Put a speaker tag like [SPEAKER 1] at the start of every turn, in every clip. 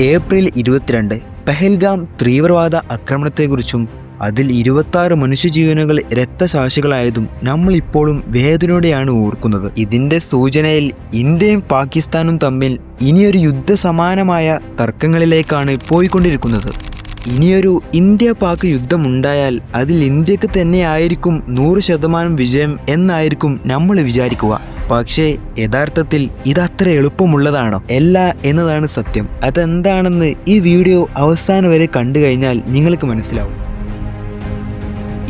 [SPEAKER 1] April 22 Pahalgam തീവ്രവാദ ആക്രമണത്തെക്കുറിച്ചും അതിൽ 26 മനുഷ്യജീവനുകൾ രക്തസാക്ഷികളായതും നമ്മൾ ഇപ്പോഴും വേദനയോടെയാണ് ഓർക്കുന്നത്. ഇതിന്റെ സൂചനയിൽ ഇന്ത്യയും പാകിസ്ഥാനും തമ്മിൽ ഇനിയൊരു യുദ്ധസമാനമായ തർക്കങ്ങളിലേക്കാണ് പോയിക്കൊണ്ടിരിക്കുന്നത്. ഇനിയൊരു ഇന്ത്യ പാക് യുദ്ധമുണ്ടായാൽ അതിൽ ഇന്ത്യക്ക് തന്നെയായിരിക്കും 100% വിജയം എന്നായിരിക്കും നമ്മൾ വിചാരിക്കുക. പക്ഷേ യഥാർത്ഥത്തിൽ ഇതത്ര എളുപ്പമുള്ളതാണോ? അല്ല എന്നതാണ് സത്യം. അതെന്താണെന്ന് ഈ വീഡിയോ അവസാനം വരെ കണ്ടു കഴിഞ്ഞാൽ നിങ്ങൾക്ക് മനസ്സിലാവും.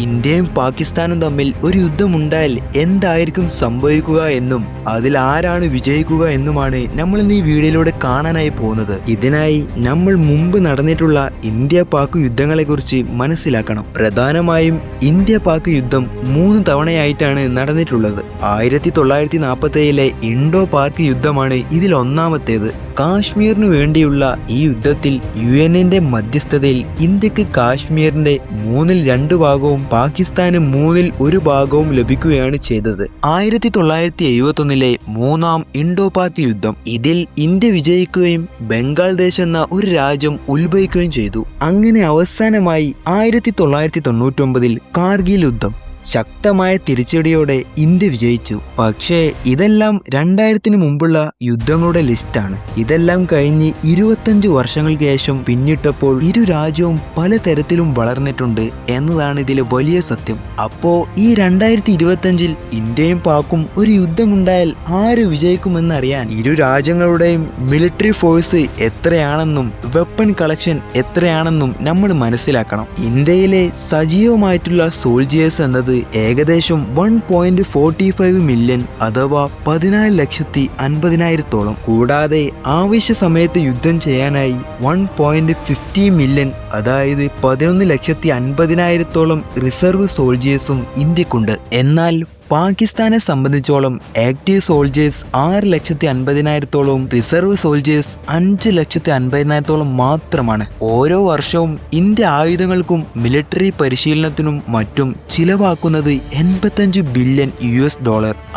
[SPEAKER 1] ഇന്ത്യയും പാകിസ്ഥാനും തമ്മിൽ ഒരു യുദ്ധമുണ്ടായാൽ എന്തായിരിക്കും സംഭവിക്കുക എന്നും അതിൽ ആരാണ് വിജയിക്കുക എന്നുമാണ് നമ്മൾ ഇന്ന് ഈ വീഡിയോയിലൂടെ കാണാനായി പോകുന്നത്. ഇതിനായി നമ്മൾ മുമ്പ് നടന്നിട്ടുള്ള ഇന്ത്യ പാക് യുദ്ധങ്ങളെക്കുറിച്ച് മനസ്സിലാക്കണം. പ്രധാനമായും ഇന്ത്യ പാക് യുദ്ധം 3 തവണയായിട്ടാണ് നടന്നിട്ടുള്ളത്. 1947 ഇൻഡോ പാക് യുദ്ധമാണ് ഇതിൽ ഒന്നാമത്തേത്. കാശ്മീരിനു വേണ്ടിയുള്ള ഈ യുദ്ധത്തിൽ UN-ന്റെ മധ്യസ്ഥതയിൽ ഇന്ത്യക്ക് കാശ്മീരിന്റെ 2/3 ഭാഗവും പാകിസ്ഥാന് 1/3 ഭാഗവും ലഭിക്കുകയാണ് ചെയ്തത്. 1971 മൂന്നാം ഇൻഡോ പാക് യുദ്ധം, ഇതിൽ ഇന്ത്യ വിജയിക്കുകയും ബംഗാൾ ദേശ് എന്ന ഒരു രാജ്യം ഉത്ഭവിക്കുകയും ചെയ്തു. അങ്ങനെ അവസാനമായി 1999 കാർഗിൽ യുദ്ധം. ശക്തമായ തിരിച്ചടിയോടെ ഇന്ത്യ വിജയിച്ചു. പക്ഷേ ഇതെല്ലാം 2000-ന് മുമ്പുള്ള യുദ്ധങ്ങളുടെ ലിസ്റ്റാണ്. ഇതെല്ലാം കഴിഞ്ഞ് 25 വർഷങ്ങൾക്ക് ശേഷം പിന്നിട്ടപ്പോൾ ഇരു രാജ്യവും പലതരത്തിലും വളർന്നിട്ടുണ്ട് എന്നതാണ് ഇതിലെ വലിയ സത്യം. അപ്പോ ഈ 2025 ഇന്ത്യയും പാക്കും ഒരു യുദ്ധമുണ്ടായാൽ ആര് വിജയിക്കുമെന്നറിയാൻ ഇരു രാജ്യങ്ങളുടെയും മിലിറ്ററി ഫോഴ്സ് എത്രയാണെന്നും വെപ്പൺ കളക്ഷൻ എത്രയാണെന്നും നമ്മൾ മനസ്സിലാക്കണം. ഇന്ത്യയിലെ സജീവമായിട്ടുള്ള സോൾജിയേഴ്സ് എന്നത് ഏകദേശം 1.45 മില്യൺ അഥവാ 14,50,000-ഓളം. കൂടാതെ ആവശ്യ സമയത്ത് യുദ്ധം ചെയ്യാനായി 1.50 മില്യൺ അതായത് 11,50,000-ഓളം റിസർവ് സോൾജിയേഴ്സും ഇന്ത്യക്കുണ്ട്. എന്നാൽ പാകിസ്ഥാനെ സംബന്ധിച്ചോളം ആക്റ്റീവ് സോൾജേഴ്സ് 6,50,000-ഓളം, റിസർവ് സോൾജേഴ്സ് 5,50,000-ഓളം മാത്രമാണ്. ഓരോ വർഷവും ഇന്ത്യ ആയുധങ്ങൾക്കും മിലിറ്ററി പരിശീലനത്തിനും മറ്റും ചിലവാക്കുന്നത് $85 ബില്യൺ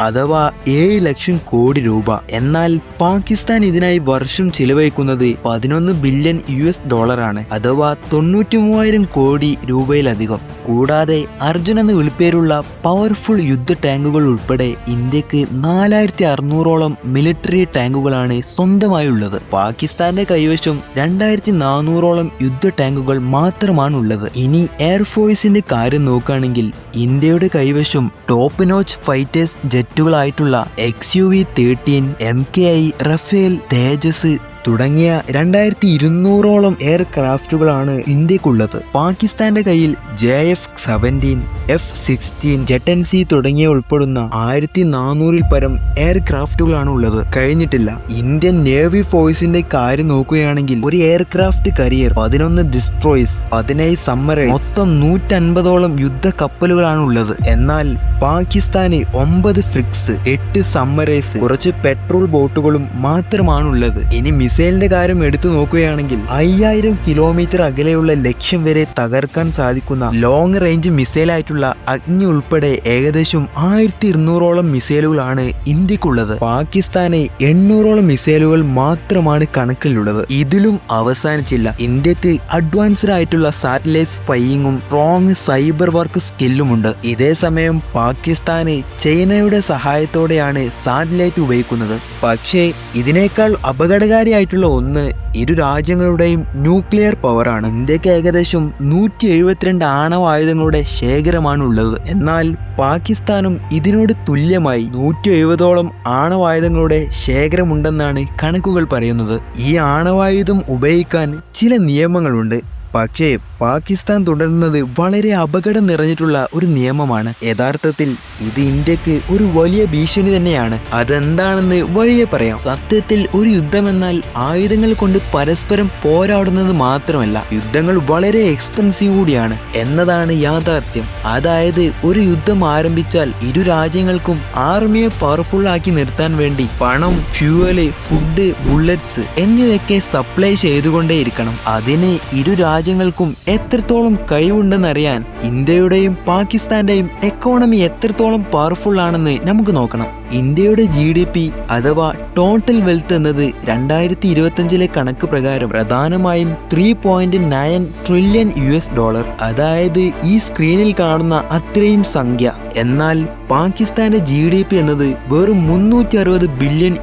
[SPEAKER 1] അഥവാ 7 ലക്ഷം കോടി രൂപ. എന്നാൽ പാകിസ്ഥാൻ ഇതിനായി വർഷം ചിലവഴിക്കുന്നത് $11 ബില്യൺ ആണ്, അഥവാ 93,000 കോടി രൂപയിലധികം. കൂടാതെ അർജുൻ എന്ന വിളിപ്പേരുള്ള പവർഫുൾ യുദ്ധ ടാങ്കുകൾ ഉൾപ്പെടെ ഇന്ത്യക്ക് 4,600-ഓളം മിലിറ്ററി ടാങ്കുകളാണ് സ്വന്തമായുള്ളത്. പാകിസ്ഥാന്റെ കൈവശം 2,400-ഓളം യുദ്ധ ടാങ്കുകൾ മാത്രമാണുള്ളത്. ഇനി എയർഫോഴ്സിന്റെ കാര്യം നോക്കുകയാണെങ്കിൽ ഇന്ത്യയുടെ കൈവശം ടോപ്പ് നോച്ച് ഫൈറ്റേഴ്സ് ജെറ്റുകളായിട്ടുള്ള XUV-13, MKI, റഫേൽ, തേജസ് തുടങ്ങിയ 2,200-ഓളം എയർക്രാഫ്റ്റുകളാണ് ഇന്ത്യക്കുള്ളത്. പാകിസ്ഥാന്റെ കയ്യിൽ JF-17, F-16, ജെറ്റൻസി തുടങ്ങിയ ഉൾപ്പെടുന്ന 1,400-ൽ പരം എയർക്രാഫ്റ്റുകളാണ് ഉള്ളത്. കഴിഞ്ഞിട്ടില്ല. ഇന്ത്യൻ നേവി ഫോഴ്സിന്റെ കാര്യം നോക്കുകയാണെങ്കിൽ ഒരു എയർക്രാഫ്റ്റ് കരിയർ, 11 ഡിസ്ട്രോയേഴ്സ്, 17 സബ്മറൈൻസ്, മൊത്തം 150-ഓളം യുദ്ധ കപ്പലുകളാണ് ഉള്ളത്. എന്നാൽ പാകിസ്ഥാന് 9 ഫ്രിഗറ്റ്സ്, 8 സബ്മറൈൻസ്, കുറച്ച് പെട്രോൾ ബോട്ടുകളും മാത്രമാണുള്ളത്. ഇനി മിസൈലിന്റെ കാര്യം എടുത്തു നോക്കുകയാണെങ്കിൽ 5,000 കിലോമീറ്റർ അകലെയുള്ള ലക്ഷ്യം വരെ തകർക്കാൻ സാധിക്കുന്ന ലോങ് റേഞ്ച് മിസൈലായിട്ടുള്ള അഗ്നി ഉൾപ്പെടെ ഏകദേശം 1,200-ഓളം മിസൈലുകളാണ് ഇന്ത്യക്കുള്ളത്. പാകിസ്ഥാന് 800-ഓളം മിസൈലുകൾ മാത്രമാണ് കണക്കിലുള്ളത്. ഇതിലും അവസാനിച്ചില്ല. ഇന്ത്യക്ക് അഡ്വാൻസ്ഡ് ആയിട്ടുള്ള സാറ്റലൈറ്റ് സ്പൈയിങ്ങും സ്ട്രോങ് സൈബർ വർക്ക് സ്കില്ലുമുണ്ട്. ഇതേ സമയം പാകിസ്ഥാന് ചൈനയുടെ സഹായത്തോടെയാണ് സാറ്റലൈറ്റ് ഉപയോഗിക്കുന്നത്. പക്ഷേ ഇതിനേക്കാൾ അപകടകാരിയായിട്ടുള്ള ഒന്ന് ഇരു രാജ്യങ്ങളുടെയും ന്യൂക്ലിയർ പവറാണ്. ഇന്ത്യക്ക് ഏകദേശം 172 ആണവായുധങ്ങളുടെ ശേഖരമാണ് ഉള്ളത്. എന്നാൽ പാകിസ്ഥാനും ഇതിനോട് തുല്യമായി 170-ഓളം ആണവായുധങ്ങളുടെ ശേഖരമുണ്ടെന്നാണ് കണക്കുകൾ പറയുന്നത്. ഈ ആണവായുധം ഉപയോഗിക്കാൻ ചില നിയമങ്ങളുണ്ട്. പക്ഷേ പാകിസ്ഥാൻ തുടരുന്നത് വളരെ അപകടം നിറഞ്ഞിട്ടുള്ള ഒരു നിയമമാണ്. യഥാർത്ഥത്തിൽ ഇത് ഇന്ത്യക്ക് ഒരു വലിയ ഭീഷണി തന്നെയാണ്. അതെന്താണെന്ന് വഴിയെ പറയാം. സത്യത്തിൽ ഒരു യുദ്ധമെന്നാൽ ആയുധങ്ങൾ കൊണ്ട് പരസ്പരം പോരാടുന്നത് മാത്രമല്ല, യുദ്ധങ്ങൾ വളരെ എക്സ്പെൻസീവ് കൂടിയാണ് എന്നതാണ് യാഥാർത്ഥ്യം. അതായത് ഒരു യുദ്ധം ആരംഭിച്ചാൽ ഇരു രാജ്യങ്ങൾക്കും ആർമിയെ പവർഫുൾ ആക്കി നിർത്താൻ വേണ്ടി പണം, ഫ്യൂവല്, ഫുഡ്, ബുള്ളറ്റ്സ് എന്നിവയൊക്കെ സപ്ലൈ ചെയ്തുകൊണ്ടേയിരിക്കണം. അതിന് ഇരു രാജ്യങ്ങൾക്കും എത്രത്തോളം കഴിവുണ്ടെന്നറിയാൻ ഇന്ത്യയുടെയും പാകിസ്ഥാന്റെയും എക്കോണമി എത്രത്തോളം പവർഫുൾ ആണെന്ന് നമുക്ക് നോക്കണം. ഇന്ത്യയുടെ GDP അഥവാ ടോട്ടൽ വെൽത്ത് എന്നത് 2025 കണക്ക് പ്രകാരം പ്രധാനമായും $3.9 ട്രില്യൺ അതായത് ഈ സ്ക്രീനിൽ കാണുന്ന അത്രയും സംഖ്യ. എന്നാൽ പാകിസ്ഥാന്റെ GDP എന്നത് വെറും $360 ബില്യൺ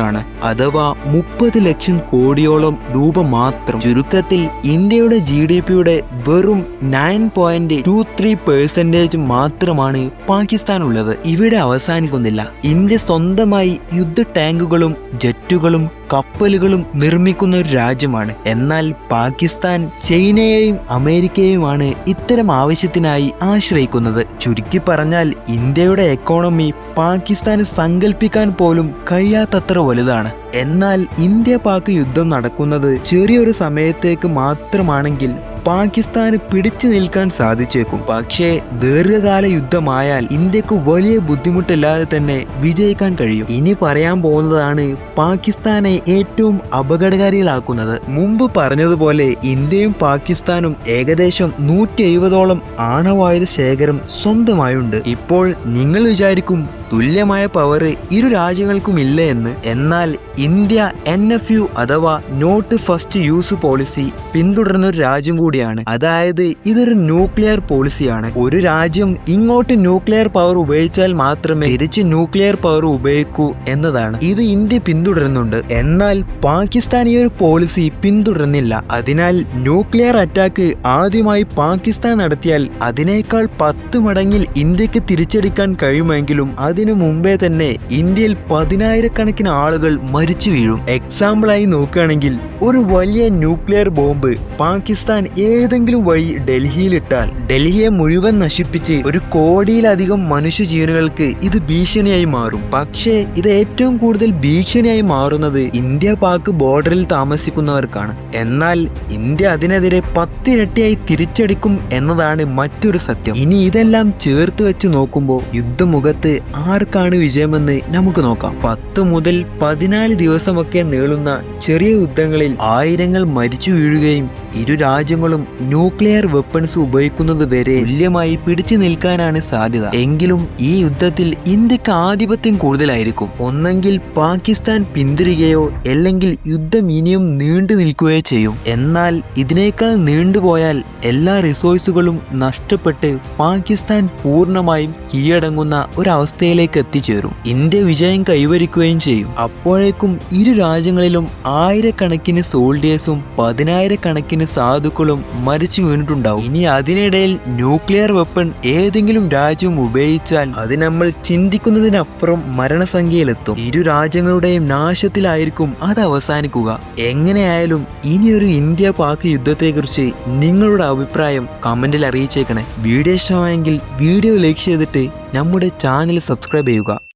[SPEAKER 1] ആണ്, അഥവാ 30 ലക്ഷം കോടിയോളം രൂപ മാത്രം. ചുരുക്കത്തിൽ ഇന്ത്യയുടെ GDPയുടെ വെറും 9.23% മാത്രമാണ് പാകിസ്ഥാനുള്ളത്. ഇവിടെ അവസാനിക്കുന്നില്ല. ഇന്ത്യ സ്വന്തമായി യുദ്ധ ടാങ്കുകളും ജെറ്റുകളും കപ്പലുകളും നിർമ്മിക്കുന്ന ഒരു രാജ്യമാണ്. എന്നാൽ പാകിസ്ഥാൻ ചൈനയെയും അമേരിക്കയുമാണ് ഇത്തരം ആവശ്യത്തിനായി ആശ്രയിക്കുന്നത്. ചുരുക്കി പറഞ്ഞാൽ ഇന്ത്യയുടെ എക്കോണമി പാകിസ്ഥാന് സങ്കല്പിക്കാൻ പോലും കഴിയാത്തത്ര വലുതാണ്. എന്നാൽ ഇന്ത്യ പാക് യുദ്ധം നടക്കുന്നത് ചെറിയൊരു സമയത്തേക്ക് മാത്രമാണെങ്കിൽ പാകിസ്ഥാന് പിടിച്ചു നിൽക്കാൻ സാധിച്ചേക്കും. പക്ഷേ ദീർഘകാല യുദ്ധമായാൽ ഇന്ത്യക്ക് വലിയ ബുദ്ധിമുട്ടില്ലാതെ തന്നെ വിജയിക്കാൻ കഴിയും. ഇനി പറയാൻ പോകുന്നതാണ് പാകിസ്ഥാനെ ഏറ്റവും അപകടകാരികളാക്കുന്നത്. മുമ്പ് പറഞ്ഞതുപോലെ ഇന്ത്യയും പാകിസ്ഥാനും ഏകദേശം 170ഓളം ആണവായുധ ശേഖരം സ്വന്തമായുണ്ട്. ഇപ്പോൾ നിങ്ങൾ വിചാരിക്കും തുല്യമായ പവർ ഇരു രാജ്യങ്ങൾക്കും ഇല്ല എന്ന്. എന്നാൽ ഇന്ത്യ NFU അഥവാ നോട്ട് ഫസ്റ്റ് യൂസ് പോളിസി പിന്തുടരുന്ന ഒരു രാജ്യം കൂടിയാണ്. അതായത് ഇതൊരു ന്യൂക്ലിയർ പോളിസിയാണ്. ഒരു രാജ്യം ഇങ്ങോട്ട് ന്യൂക്ലിയർ പവർ ഉപയോഗിച്ചാൽ മാത്രമേ തിരിച്ച് ന്യൂക്ലിയർ പവർ ഉപയോഗിക്കൂ എന്നതാണ്. ഇത് ഇന്ത്യ പിന്തുടരുന്നുണ്ട്. എന്നാൽ പാകിസ്ഥാൻ ഈ ഒരു പോളിസി പിന്തുടരുന്നില്ല. അതിനാൽ ന്യൂക്ലിയർ അറ്റാക്ക് ആദ്യമായി പാകിസ്ഥാൻ നടത്തിയാൽ അതിനേക്കാൾ 10 മടങ്ങിൽ ഇന്ത്യക്ക് തിരിച്ചടിക്കാൻ കഴിയുമെങ്കിലും അതിനു മുമ്പേ തന്നെ ഇന്ത്യയിൽ 10,000-കണക്കിന് ആളുകൾ മരിച്ചു വീഴും. എക്സാമ്പിളായി നോക്കുകയാണെങ്കിൽ ഒരു വലിയ ന്യൂക്ലിയർ ബോംബ് പാകിസ്ഥാൻ ഏതെങ്കിലും വഴി ഡൽഹിയിലിട്ടാൽ ഡൽഹിയെ മുഴുവൻ നശിപ്പിച്ച് 1 കോടിയിലധികം മനുഷ്യജീവനുകൾക്ക് ഇത് ഭീഷണിയായി മാറും. പക്ഷേ ഇത് ഏറ്റവും കൂടുതൽ ഭീഷണിയായി മാറുന്നത് ഇന്ത്യ പാക് ബോർഡറിൽ താമസിക്കുന്നവർക്കാണ്. എന്നാൽ ഇന്ത്യ അതിനെതിരെ 10 ഇരട്ടിയായി തിരിച്ചടിക്കും എന്നതാണ് മറ്റൊരു സത്യം. ഇനി ഇതെല്ലാം ചേർത്ത് വെച്ച് നോക്കുമ്പോൾ യുദ്ധമുഖത്ത് ആർക്കാണ് വിജയമെന്ന് നമുക്ക് നോക്കാം. 10 മുതൽ 14 ദിവസമൊക്കെ നീളുന്ന ചെറിയ യുദ്ധങ്ങളിൽ ആയിരങ്ങൾ മരിച്ചു വീഴുകയും ഇരു രാജ്യങ്ങളും ന്യൂക്ലിയർ വെപ്പൺസ് ഉപയോഗിക്കുന്നത് വരെ തുല്യമായി പിടിച്ചു നിൽക്കാനാണ് സാധ്യത. എങ്കിലും ഈ യുദ്ധത്തിൽ ഇന്ത്യക്ക് ആധിപത്യം കൂടുതലായിരിക്കും. ഒന്നെങ്കിൽ പാകിസ്ഥാൻ പിന്തിരികയോ അല്ലെങ്കിൽ യുദ്ധം ഇനിയും നീണ്ടു നിൽക്കുകയോ ചെയ്യും. എന്നാൽ ഇതിനേക്കാൾ നീണ്ടുപോയാൽ എല്ലാ റിസോഴ്സുകളും നഷ്ടപ്പെട്ട് പാകിസ്ഥാൻ പൂർണ്ണമായും കീഴടങ്ങുന്ന ഒരവസ്ഥയിലേക്ക് എത്തിച്ചേരും. ഇന്ത്യ വിജയം കൈവരിക്കുകയും ചെയ്യും. അപ്പോഴേക്കും ഇരു രാജ്യങ്ങളിലും ആയിരക്കണക്കിന് സോൾഡിയേഴ്സും 10,000-കണക്കിന് സാധുക്കളും മരിച്ചു വീണിട്ടുണ്ടാവും. ഇനി അതിനിടയിൽ ന്യൂക്ലിയർ വെപ്പൺ ഏതെങ്കിലും രാജ്യം ഉപയോഗിച്ചാൽ അത് നമ്മൾ ചിന്തിക്കുന്നതിനപ്പുറം മരണസംഖ്യയിലെത്തും. ഇരു രാജ്യങ്ങളുടെയും നാശത്തിലായിരിക്കും അത് അവസാനിക്കുക. എങ്ങനെയായാലും ഇനിയൊരു ഇന്ത്യ പാക് യുദ്ധത്തെക്കുറിച്ച് നിങ്ങളുടെ അഭിപ്രായം കമന്റിൽ അറിയിച്ചേക്കണേ. വീഡിയോ ഇഷ്ടമായെങ്കിൽ വീഡിയോ ലൈക്ക് ചെയ്തിട്ട് നമ്മുടെ ചാനൽ സബ്സ്ക്രൈബ് ചെയ്യുക.